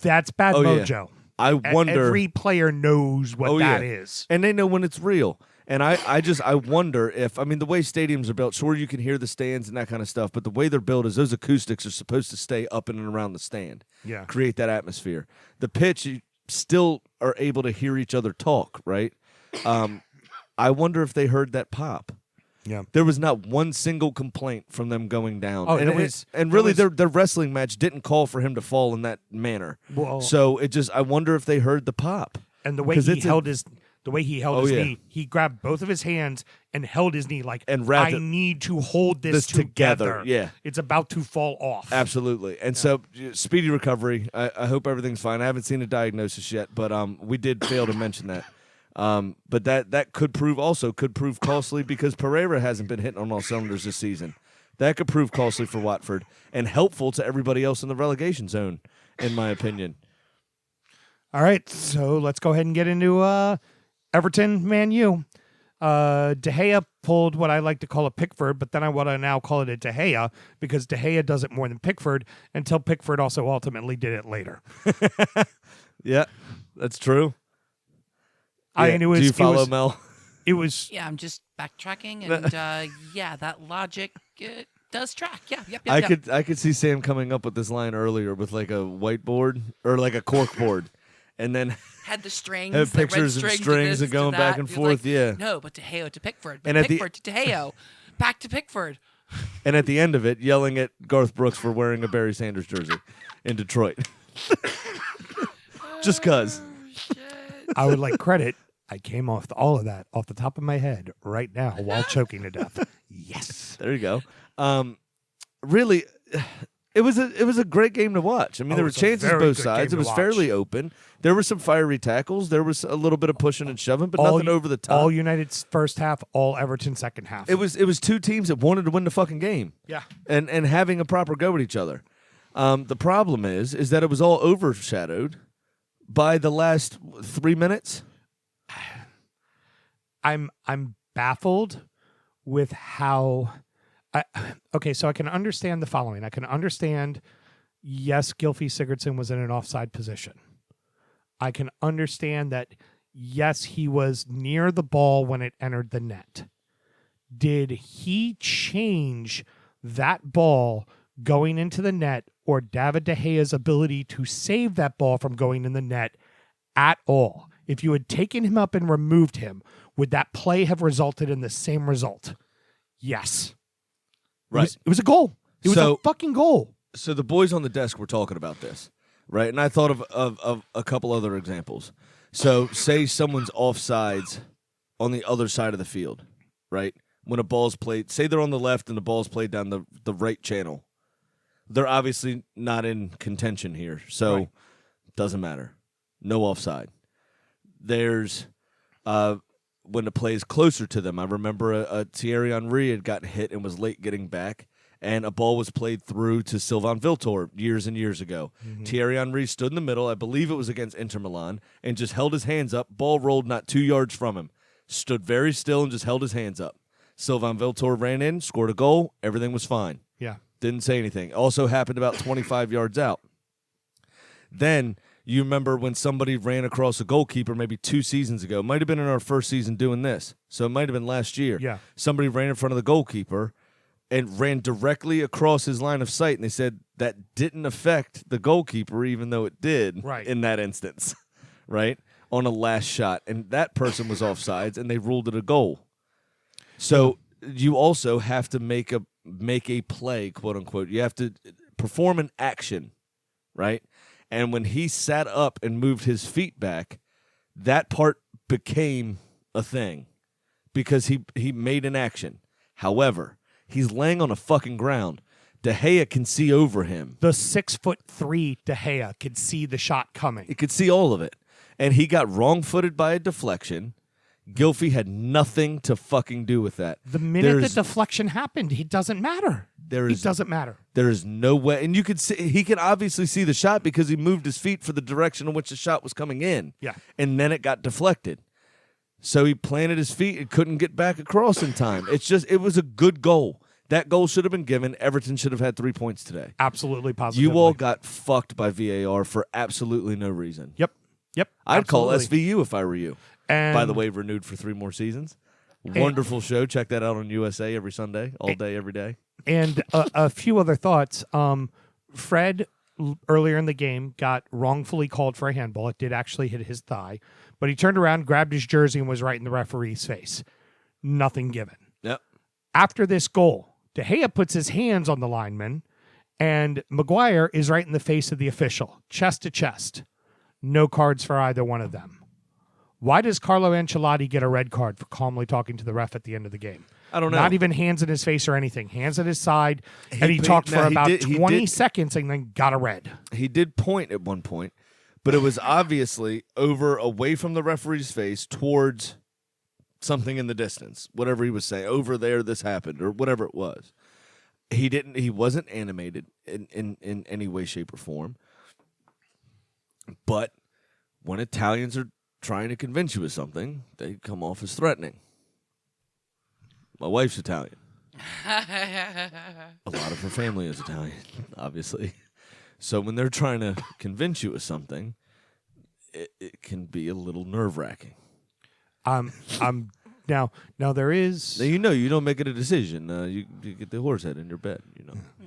That's bad mojo. Yeah. I wonder. Every player knows what that is. And they know when it's real. And I wonder if, I mean, the way stadiums are built, sure, you can hear the stands and that kind of stuff, but the way they're built is those acoustics are supposed to stay up in and around the stand. Yeah. Create that atmosphere. The pitch, you still are able to hear each other talk, right? I wonder if they heard that pop. Yeah. There was not one single complaint from them going down. Oh, and really, their wrestling match didn't call for him to fall in that manner. Well, so I wonder if they heard the pop. And the way he held his knee, he grabbed both of his hands and held his knee like, and I need to hold this together. Yeah. It's about to fall off. Absolutely. And so, speedy recovery. I hope everything's fine. I haven't seen a diagnosis yet, but we did fail to mention that. But that could prove costly because Pereira hasn't been hitting on all cylinders this season. That could prove costly for Watford and helpful to everybody else in the relegation zone, in my opinion. All right, so let's go ahead and get into Everton, Man U. De Gea pulled what I like to call a Pickford, but then I want to now call it a De Gea because De Gea does it more than Pickford until Pickford also ultimately did it later. Yeah, that's true. I mean, do you follow Mel? It was. Yeah, I'm just backtracking, and yeah, that logic does track. Yeah, yep. I could see Sam coming up with this line earlier with like a whiteboard or like a cork board, and then had the strings, had pictures the red and strings and going back and forth. Like, yeah. No, but De Gea to Pickford, And but Pickford to De Gea, back to Pickford. and at the end of it, yelling at Garth Brooks for wearing a Barry Sanders jersey in Detroit. Just cause. I would like credit. I came off all of that off the top of my head right now while choking to death. Yes. There you go. Really, it was a great game to watch. I mean, there were chances both sides. It was fairly open. There were some fiery tackles. There was a little bit of pushing and shoving, but nothing over the top. All United's first half, all Everton second half. It was two teams that wanted to win the fucking game. Yeah. And having a proper go at each other. The problem is that it was all overshadowed by the last 3 minutes. I'm baffled with how. Okay, so I can understand the following. I can understand, yes, Gylfi Sigurdsson was in an offside position. I can understand that, yes, he was near the ball when it entered the net. Did he change that ball going into the net or David De Gea's ability to save that ball from going in the net at all? If you had taken him up and removed him, would that play have resulted in the same result? Yes. Right. It was a goal. It was a fucking goal. So the boys on the desk were talking about this, right? And I thought of a couple other examples. So say someone's offsides on the other side of the field, right? When a ball's played, say they're on the left and the ball's played down the right channel. They're obviously not in contention here, so it doesn't matter. No offside. There's when the play is closer to them. I remember a Thierry Henry had gotten hit and was late getting back, and a ball was played through to Sylvain Wiltor years and years ago. Mm-hmm. Thierry Henry stood in the middle, I believe it was against Inter Milan, and just held his hands up. Ball rolled not 2 yards from him. Stood very still and just held his hands up. Sylvain Wiltor ran in, scored a goal. Everything was fine. Yeah. Didn't say anything. Also happened about 25 yards out. Then you remember when somebody ran across a goalkeeper maybe 2 seasons ago. Might have been in our first season doing this. So it might have been last year. Yeah. Somebody ran in front of the goalkeeper and ran directly across his line of sight, and they said that didn't affect the goalkeeper, even though it did in that instance, right, on a last shot. And that person was offsides, and they ruled it a goal. So you also have to make a play, quote unquote. You have to perform an action, right? And when he sat up and moved his feet back, that part became a thing because he made an action. However, he's laying on a fucking ground. De Gea can see over him. The 6'3" De Gea could see the shot coming. He could see all of it. And he got wrong-footed by a deflection. Gylfi had nothing to fucking do with that. The minute the deflection happened, it doesn't matter. It doesn't matter. There is no way. And you could see, he can obviously see the shot because he moved his feet for the direction in which the shot was coming in. Yeah. And then it got deflected. So he planted his feet and couldn't get back across in time. It was a good goal. That goal should have been given. Everton should have had 3 points today. Absolutely, positively. You all got fucked by VAR for absolutely no reason. Yep. I'd call absolutely. SVU if I were you. And by the way, renewed for 3 more seasons. Wonderful show. Check that out on USA every Sunday, all day, every day. And a few other thoughts. Fred, earlier in the game, got wrongfully called for a handball. It did actually hit his thigh. But he turned around, grabbed his jersey, and was right in the referee's face. Nothing given. Yep. After this goal, De Gea puts his hands on the lineman, and Maguire is right in the face of the official, chest to chest. No cards for either one of them. Why does Carlo Ancelotti get a red card for calmly talking to the ref at the end of the game? I don't know. Not even hands in his face or anything. Hands at his side, and he talked for about 20 seconds and then got a red. He did point at one point, but it was obviously away from the referee's face towards something in the distance. Whatever he was saying, over there, this happened, or whatever it was. He wasn't animated in any way, shape, or form. But when Italians are trying to convince you of something, they come off as threatening. My wife's Italian. A lot of her family is Italian, obviously. So when they're trying to convince you of something, it can be a little nerve-wracking. Now there is. Now, you don't make it a decision. You get the horse head in your bed.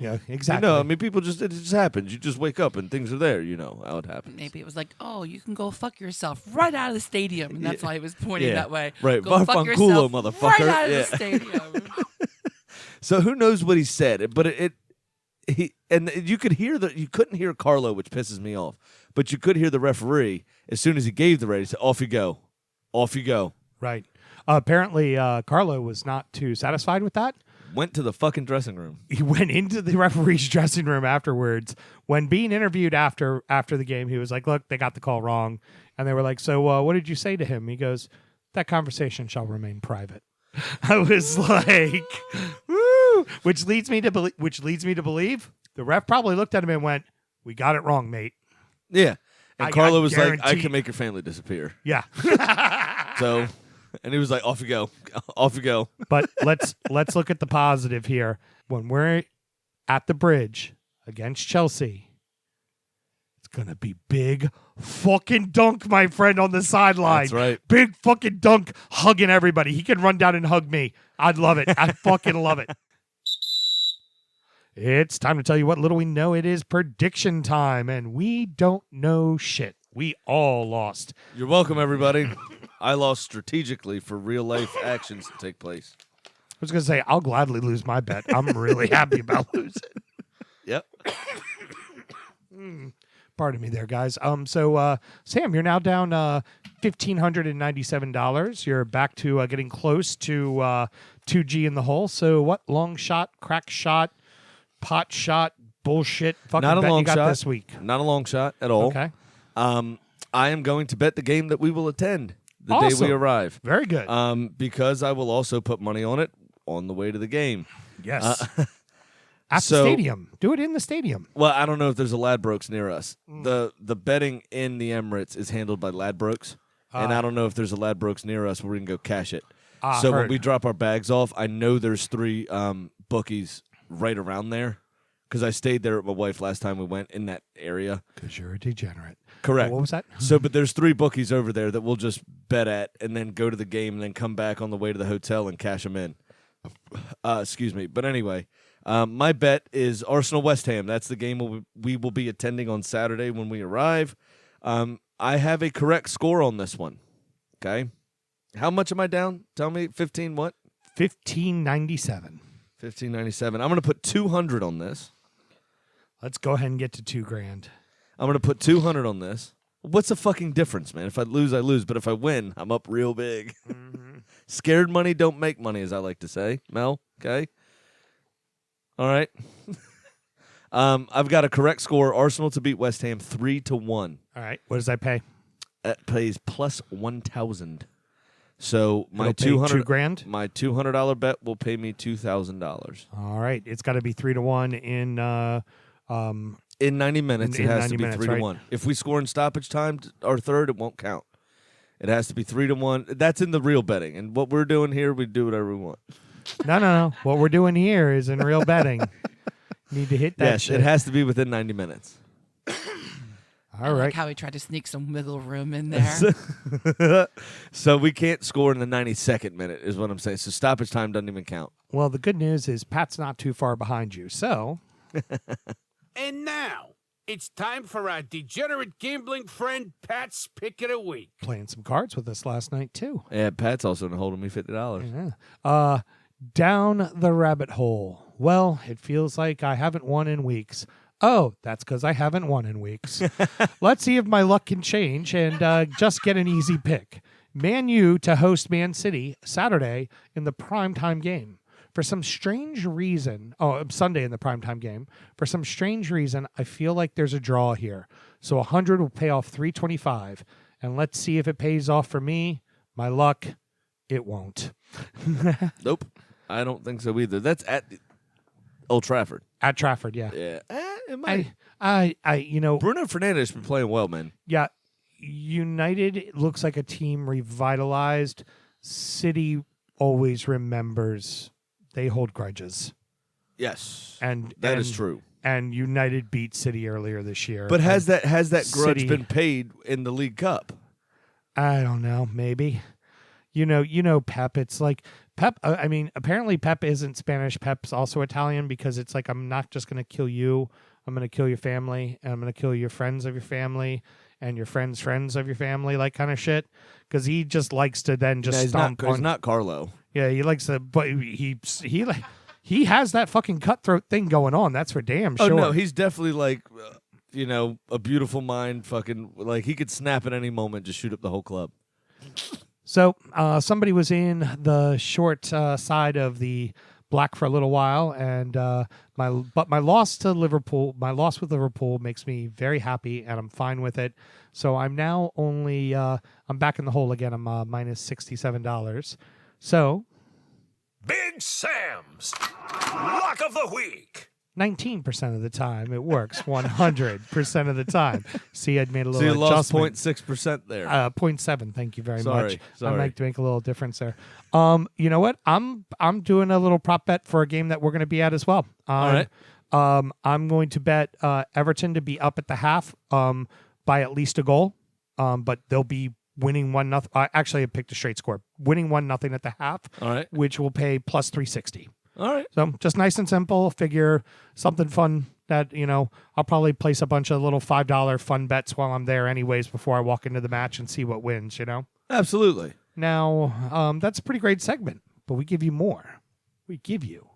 Yeah, exactly. I mean, it just happens. You just wake up and things are there. You know how it happens. Maybe it was like, oh, you can go fuck yourself right out of the stadium, and that's why he was pointing that way. Right, go fuck yourself motherfucker. right out of the stadium. So who knows what he said? But you couldn't hear Carlo, which pisses me off. But you could hear the referee as soon as he gave the red. He said, "Off you go, off you go." Right. Apparently, Carlo was not too satisfied with that. Went to the fucking dressing room. He went into the referee's dressing room afterwards. When being interviewed after the game, he was like, "Look, they got the call wrong," and they were like, "So, what did you say to him?" He goes, "That conversation shall remain private." I was like, "Woo!" Which leads me to believe the ref probably looked at him and went, "We got it wrong, mate." Yeah, and I Carlo was like, "I guarantee- can make your family disappear." Yeah. So, and he was like, "Off you go, off you go." But let's look at the positive here. When we're at the Bridge against Chelsea, it's gonna be big fucking Dunk, my friend, on the sideline. That's right. Big fucking Dunk hugging everybody. He can run down and hug me. I'd love it. I fucking love it. It's time to tell you what little we know. It is prediction time, and we don't know shit. We all lost. You're welcome, everybody. I lost strategically for real life actions to take place. I was going to say, I'll gladly lose my bet. I'm really happy about losing. Yep. Pardon me there, guys. So Sam, you're now down $1,597. You're back to getting close to 2G in the hole. So what long shot, crack shot, pot shot, bullshit fucking Not a bet long you got shot. this week? Not a long shot at all. Okay. I am going to bet the game that we will attend the day Awesome. we arrive. Very good. Because I will also put money on it on the way to the game. Yes. At so- the stadium. Do it in the stadium. Well, I don't know if there's a Ladbrokes near us. The betting in the Emirates is handled by Ladbrokes, and I don't know if there's a Ladbrokes near us where we can go cash it. So when heard. we drop our bags off, I know there's 3 bookies right around there because I stayed there with my wife last time we went in that area. Because you're a degenerate. Correct. What was that? So, but there's 3 bookies over there that we'll just bet at and then go to the game and then come back on the way to the hotel and cash them in. Excuse me. But anyway, my bet is Arsenal-West Ham. That's the game we will be attending on Saturday when we arrive. I have a correct score on this one. Okay. How much am I down? Tell me. 15 what? 1597. 1597. I'm going to put 200 on this. Let's go ahead and get to $2,000. I'm going to put 200 on this. What's the fucking difference, man? If I lose, I lose. But if I win, I'm up real big. Scared money don't make money, as I like to say. Mel, okay? All right. I've got a correct score. Arsenal to beat West Ham 3-1. All right. What does that pay? That pays plus 1,000. So my It'll pay $200 $2,000? my $200 bet will pay me $2,000. All right. It's got to be 3-1 In 90 minutes, In it has 90 to be minutes, 3-1. If we score in stoppage time or third, it won't count. It has to be 3-1. That's in the real betting. And what we're doing here, we do whatever we want. No. What we're doing here is in real betting. Need to hit that Yes, shit. it has to be within 90 minutes. All I like right. how he tried to sneak some wiggle room in there. So we can't score in the 92nd minute is what I'm saying. So stoppage time doesn't even count. Well, the good news is Pat's not too far behind you. So, And now, it's time for our degenerate gambling friend Pat's Pick of the Week. playing some cards with us last night, too. Yeah, Pat's also holding me $50. Yeah. Down the rabbit hole. Well, it feels like I haven't won in weeks. Oh, that's because I haven't won in weeks. Let's see if my luck can change and just get an easy pick. Man U to host Man City Saturday in the primetime game. For some strange reason, Sunday in the primetime game. For some strange reason, I feel like there's a draw here. So 100 will pay off 325. And let's see if it pays off for me. My luck, it won't. Nope. I don't think so either. That's at Old Trafford. At Trafford, yeah. Yeah. It might. Bruno Fernandes has been playing well, man. Yeah, United looks like a team revitalized. City always remembers they hold grudges. Yes. And that is true. And United beat City earlier this year. But has And that grudge City- been paid in the League Cup? I don't know, maybe. You know Pep, it's like Pep, apparently Pep isn't Spanish. Pep's also Italian because it's like, I'm not just going to kill you. I'm going to kill your family, and I'm going to kill your friends of your family and your friends' friends of your family, like kind of shit. Because he just likes to then just No, stomp on. he's not Carlo. Yeah, he likes to, but he he has that fucking cutthroat thing going on. That's for damn Oh sure. no, he's definitely like, a beautiful mind. Fucking like he could snap at any moment, just shoot up the whole club. So somebody was in the short side of the black for a little while, and my loss with Liverpool makes me very happy, and I'm fine with it. So I'm now only I'm back in the hole again. I'm minus $67. So Big Sam's Lock of the Week. 19% of the time it works. 100% of the time. See, I'd made a little So you lost adjustment. 0.6% there. 0.7. Thank you very much. Sorry. I might make a little difference there. You know what? I'm doing a little prop bet for a game that we're going to be at as well. All right. I'm going to bet Everton to be up at the half by at least a goal, but they'll be winning 1-0. Actually, I picked a straight score. Winning 1-0 at the half, All right. which will pay plus 360. All right. So just nice and simple. Figure something fun that, I'll probably place a bunch of little $5 fun bets while I'm there anyways before I walk into the match and see what wins, Absolutely. Now, that's a pretty great segment, but we give you more. We give you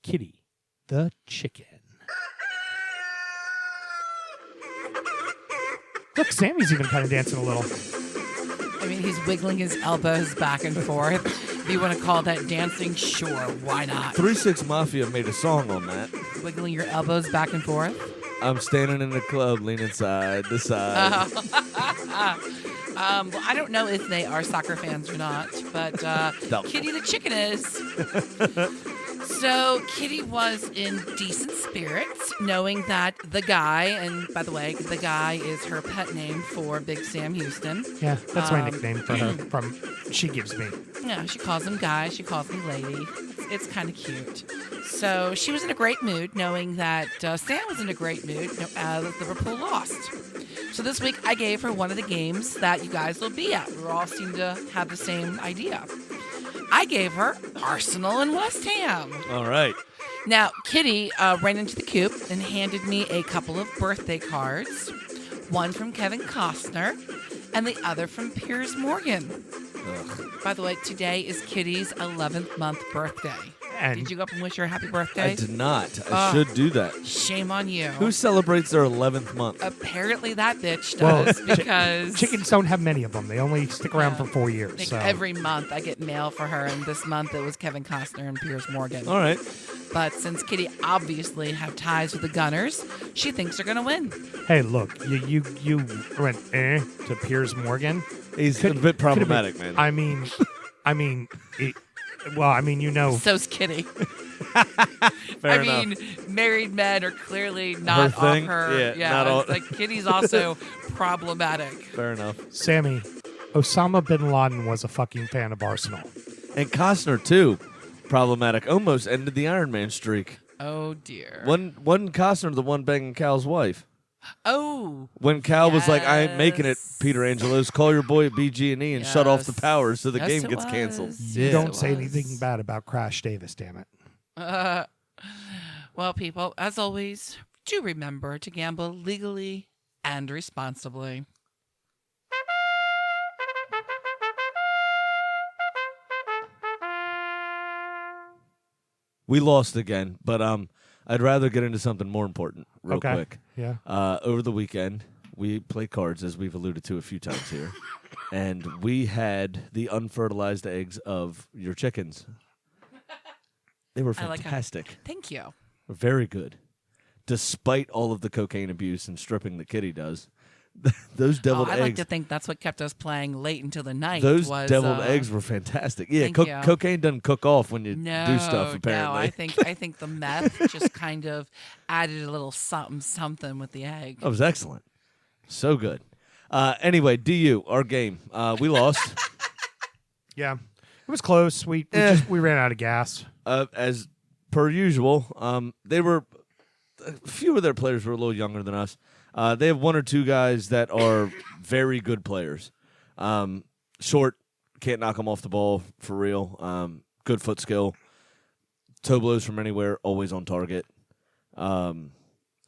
Kitty the Chicken. Look, Sammy's even kind of dancing a little. I mean, he's wiggling his elbows back and forth. If you want to call that dancing, sure, why not? 3-6 Mafia made a song on that. Wiggling your elbows back and forth. I'm standing in the club, leaning side to side. Well, I don't know if they are soccer fans or not, but Kitty the Chicken is. So Kitty was in decent spirits, knowing that the guy, and by the way, the guy is her pet name for Big Sam Huston. Yeah, that's my nickname for her. She gives me. Yeah, she calls him guy, she calls me lady. It's kind of cute. So she was in a great mood, knowing that Sam was in a great mood as Liverpool lost. So this week I gave her one of the games that you guys will be at. We all seem to have the same idea. I gave her Arsenal and West Ham. All right. Now, Kitty ran into the coop and handed me a couple of birthday cards, one from Kevin Costner and the other from Piers Morgan. Ugh. By the way, today is Kitty's 11th month birthday. And Did you go up and wish her a happy birthday? I did not. I should do that. Shame on you. Who celebrates their 11th month? Apparently that bitch Well, does because chickens don't have many of them. They only stick around for 4 years. like So. every month I get mail for her, and this month it was Kevin Costner and Piers Morgan. All right. But since Kitty obviously have ties with the Gunners, she thinks they're gonna win. Hey, look, you went to Piers Morgan. He's a bit problematic, man. I mean, So's Kitty. Fair enough. mean, married men are clearly not Her thing? off her. Yeah, not all- it's like Kitty's also problematic. Fair enough. Sammy, Osama bin Laden was a fucking fan of Arsenal. And Costner, too. Problematic. Almost ended the Iron Man streak. Oh dear. Wasn't Costner the one banging Cal's wife? Oh. When Cal was like, I ain't making it, Yes. Peter Angelos, call your boy at BG&E and shut off the Yes. power so the Yes, game it gets canceled. was. You Yes, don't it say was. anything bad about Crash Davis, damn it. Well, people, as always, do remember to gamble legally and responsibly. We lost again, but I'd rather get into something more important real Okay. quick. Yeah. Over the weekend, we played cards, as we've alluded to a few times here, and we had the unfertilized eggs of your chickens. They were I like how- fantastic. Thank you. Very good. Despite all of the cocaine abuse and stripping that Kitty does, those deviled I like eggs. to think that's what kept us playing late until the night. Those was, deviled eggs were fantastic. Yeah, thank you. cocaine doesn't cook off when you No, do stuff. Apparently, no. I think the meth just kind of added a little something with the egg. that was excellent. So good. Anyway, DU, our game, we lost. Yeah. It was close. We ran out of gas. As per usual. They were a few of their players were a little younger than us. They have one or two guys that are very good players. Short, can't knock them off the ball for real. Good foot skill. Toe blows from anywhere, always on target.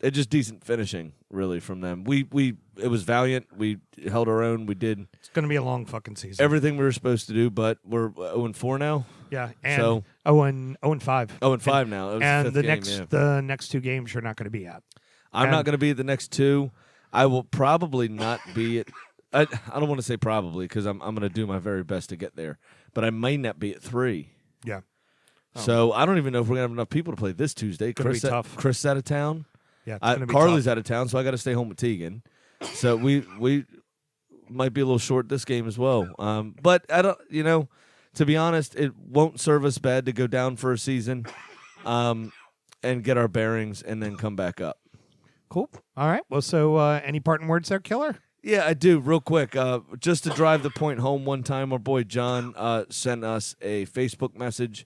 It's just decent finishing, really, from them. It was valiant. We held our own. We did It's going to be a long fucking season. everything we were supposed to do, but we're 0-4 now. Yeah, and So 0-5. 0-5 now. It was And the the fifth game, the next two games you're not going to be at. I'm and- not going to be at the next two. I will probably not be at. I don't want to say probably because I'm going to do my very best to get there, but I may not be at 3. Yeah. So I don't even know if we're going to have enough people to play this Tuesday. Gonna be tough. Chris is out of town. Yeah, it's going to be Carly's tough. out of town, so I got to stay home with Tegan. So we might be a little short this game as well. But I don't, to be honest, it won't serve us bad to go down for a season, and get our bearings and then come back up. Cool. All right. Well, so any parting words there, Killer? Yeah, I do. Real quick, just to drive the point home one time, our boy John sent us a Facebook message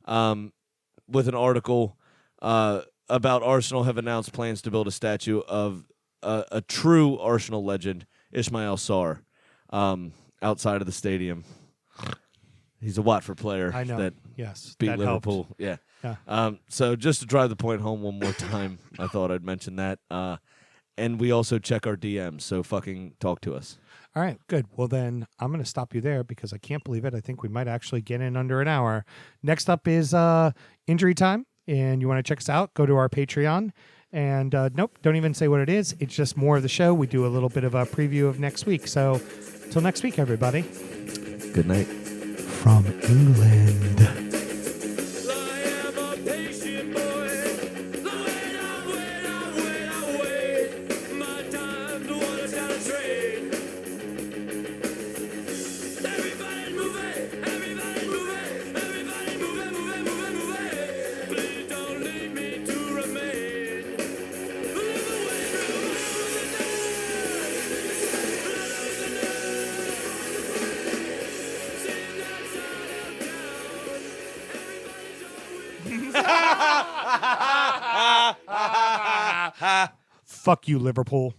with an article about Arsenal have announced plans to build a statue of a true Arsenal legend, Ismail Sarr, outside of the stadium. He's a Watford player I know. that Yes. beat that Liverpool. helped. Yeah. So just to drive the point home one more time, I thought I'd mention that. And we also check our DMs, so fucking talk to us. All right, good. Well, then I'm going to stop you there because I can't believe it. I think we might actually get in under an hour. Next up is Injury Time, and you want to check us out, go to our Patreon. And nope, don't even say what it is. It's just more of the show. We do a little bit of a preview of next week. So until next week, everybody. Good night. From England. Fuck you, Liverpool.